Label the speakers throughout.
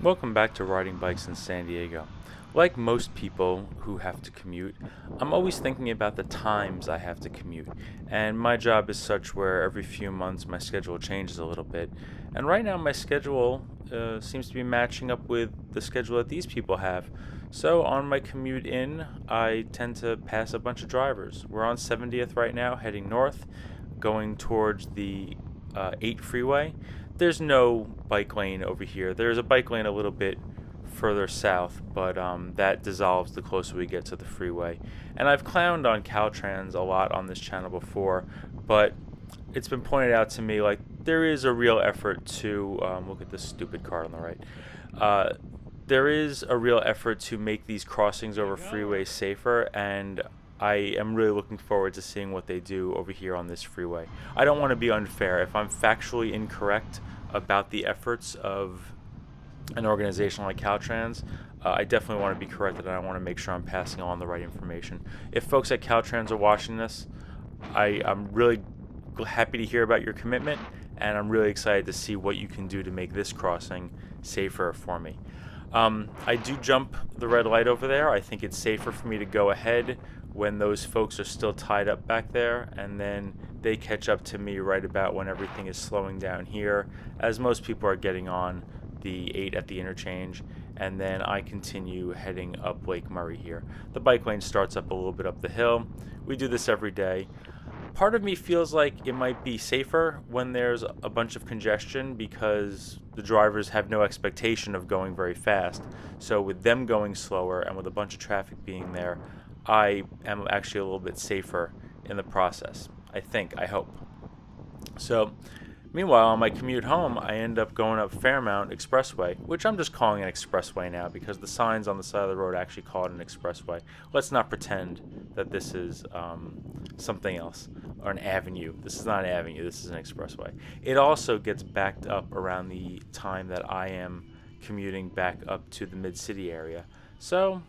Speaker 1: Welcome back to Riding Bikes in San Diego. Like most people who have to commute, I'm always thinking about the times I have to commute. And my job is such where every few months my schedule changes a little bit. And right now my schedule seems to be matching up with the schedule that these people have. So on my commute in, I tend to pass a bunch of drivers. We're on 70th right now, heading north, going towards the 8 freeway. There's no bike lane over here. There's a bike lane a little bit further south, but that dissolves the closer we get to the freeway. And I've clowned on Caltrans a lot on this channel before, but it's been pointed out to me like there is a real effort to look at this stupid car on the right. Uh, there is a real effort to make these crossings over freeways safer, and I am really looking forward to seeing what they do over here on this freeway. I don't want to be unfair. If I'm factually incorrect about the efforts of an organization like Caltrans, I definitely want to be corrected, and I want to make sure I'm passing on the right information. If folks at Caltrans are watching this, I'm really happy to hear about your commitment, and I'm really excited to see what you can do to make this crossing safer for me. I do jump the red light over there. I think it's safer for me to go ahead when those folks are still tied up back there, and then they catch up to me right about when everything is slowing down here, as most people are getting on the 8 at the interchange, and then I continue heading up Lake Murray here. The bike lane starts up a little bit up the hill. We do this every day. Part of me feels like it might be safer when there's a bunch of congestion because the drivers have no expectation of going very fast. So with them going slower and with a bunch of traffic being there, I am actually a little bit safer in the process. I hope. So meanwhile, on my commute home, I end up going up Fairmount Expressway, which I'm just calling an expressway now because the signs on the side of the road actually call it an expressway. Let's not pretend that this is something else or an avenue. This is not an avenue, this is an expressway. It also gets backed up around the time that I am commuting back up to the mid-city area. So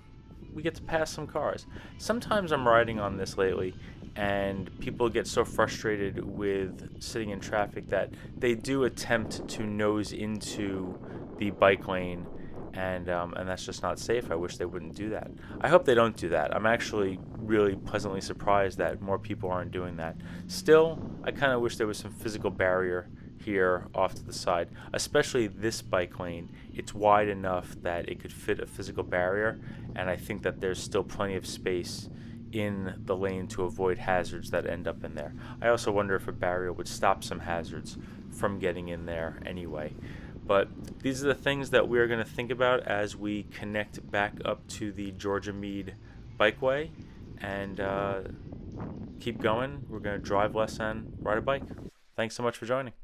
Speaker 1: we get to pass some cars. Sometimes I'm riding on this lately, and people get so frustrated with sitting in traffic that they do attempt to nose into the bike lane, and that's just not safe. I wish they wouldn't do that. I hope they don't do that. I'm actually really pleasantly surprised that more people aren't doing that. Still, I kind of wish there was some physical barrier here off to the side, especially this bike lane. It's wide enough that it could fit a physical barrier, and I think that there's still plenty of space in the lane to avoid hazards that end up in there. I also wonder if a barrier would stop some hazards from getting in there anyway. But these are the things that we're going to think about as we connect back up to the Georgia Meade bikeway and keep going. We're going to drive less and ride a bike. Thanks so much for joining.